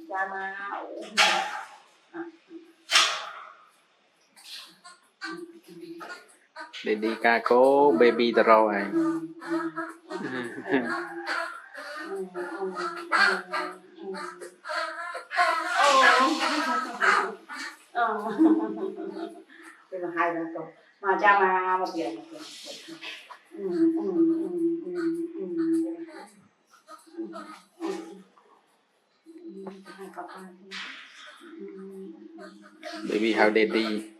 cha mà để đi ca cố baby tao rồi cái là hai đứa con mà cha mà một tiền baby how daddy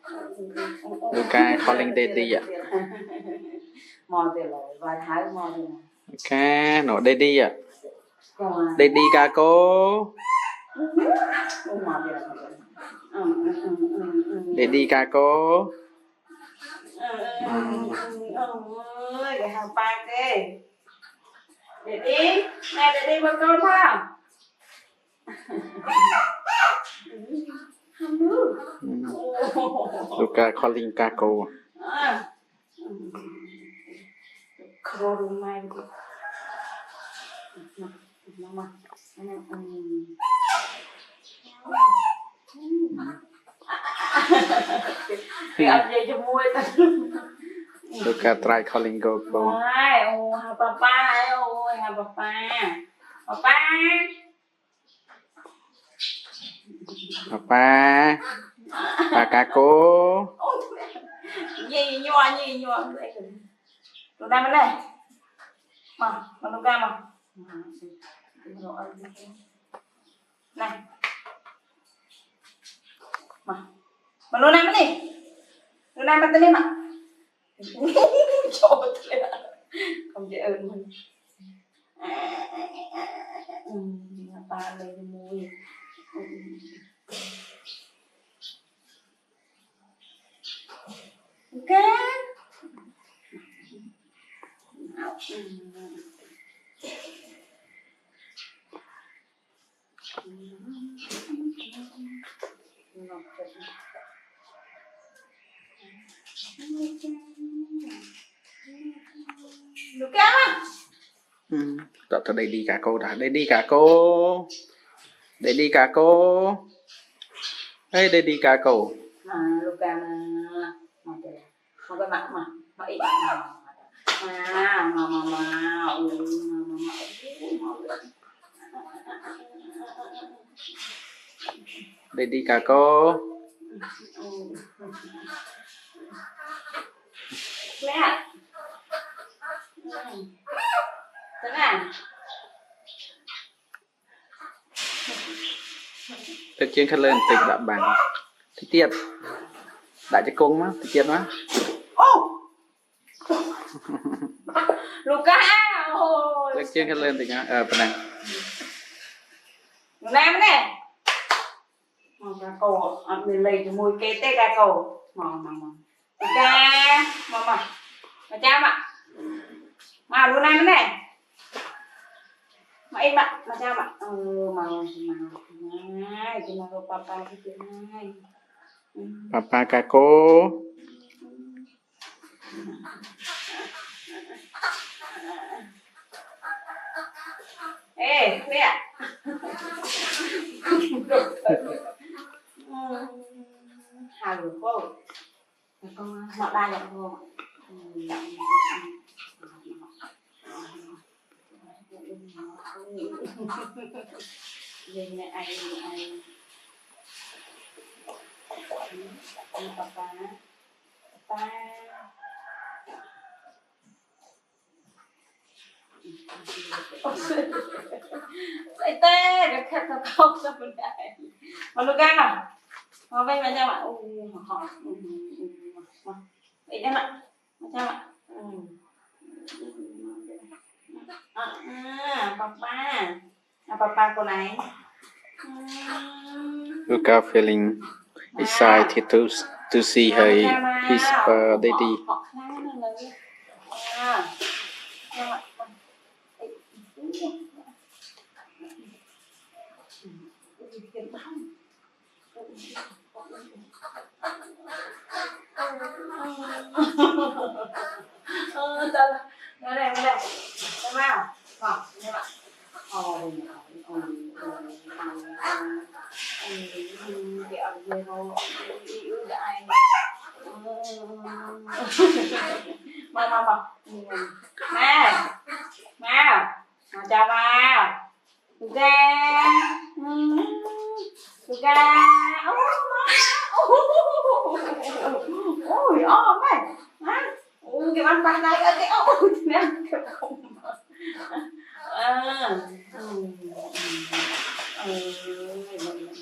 Luca calling daddy ạ mò tiền là vài tháng mò tiền ca nó daddy ạ daddy ca cố daddy ca cố ơi cái hàng ba kê để đi nè để đi vào con không Luca calling ca cố Kro mai mama cái ăn gì cho vui ta Luca try calling go go ai ô papa ai ôi papa papa papa bà ca cố gì nhua tụi đang bên đây mà tụi đang mà này mà luôn em đi luôn em bên đây mà trời không dễ ơn mình ba lấy mùi ok được không? Tao tới đây đi cả cô đã đây đi cả cô đây đi cả cô đây đây đi cả cô Luca mà cái mặt mà ít mà đây đi cả cô mẹ thế nào thực chiến khăn lên tịch đã bằng thích tiết đã cho cung á thích tiết á Luca ôi thực chiến khăn lên tịch á phần này nam này cá cầu mình lấy cái mùi kê tê cá cầu mà ca mà cha mà luôn nam này mà em mà cha mà này thì mà papa cái chuyện này papa ca cô ê mẹ hai người cô con họ ba giọng cô Nhìn ai papa Lại tê cái khát không sao bên đây mà lúc gan à mà bên mà cha mà họ vậy em ạ mà cha mà papa cô này Luca feeling excited to see his daddy Đây này xem nào. cái ông về hồ yêu đại mà mà chào mà ga ga ôi ôm ấy cái bánh bánh này cái ôi nè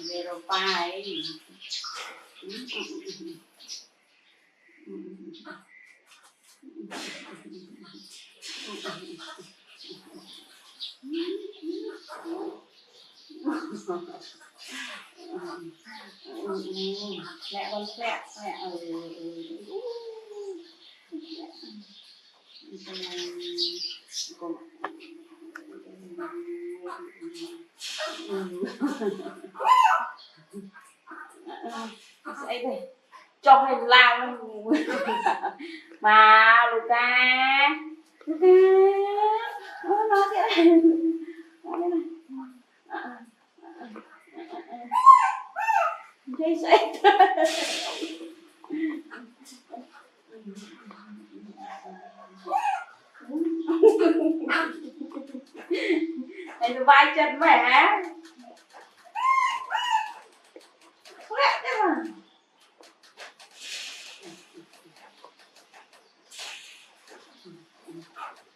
về rồi phải mẹ con mẹ ấy đây cho mày lao mà Luca nó thế này dây sấy này nó vai chân mày hả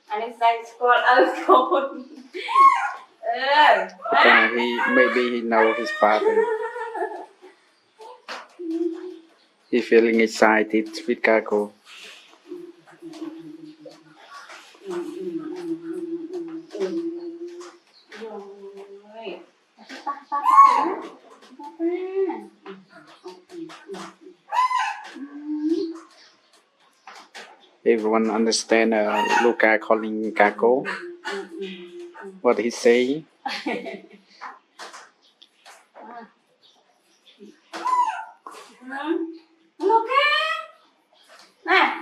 anh say squat con Yeah, maybe he know his father. He feeling excited with Kako. Everyone understand Luca calling Kako? What he say? Luca nè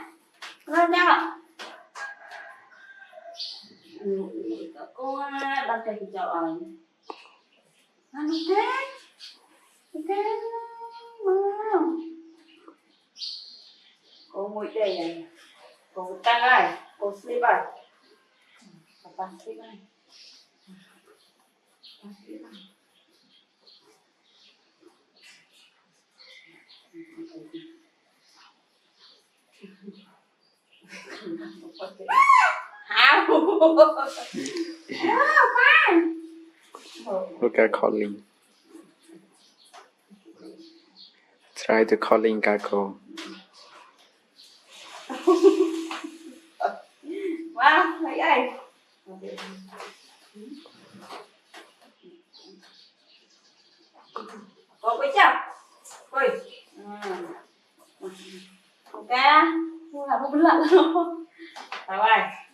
lên nhau cô đang chơi thì chào ơi Luca Luca cô ngồi đây này cô tăng này cô sleep rồi papa sleep này Luca calling. Try to calling Kako. Wow, thấy đây. Có cái chồng. Ôi. Ok. Không là không lận luôn. Bye bye.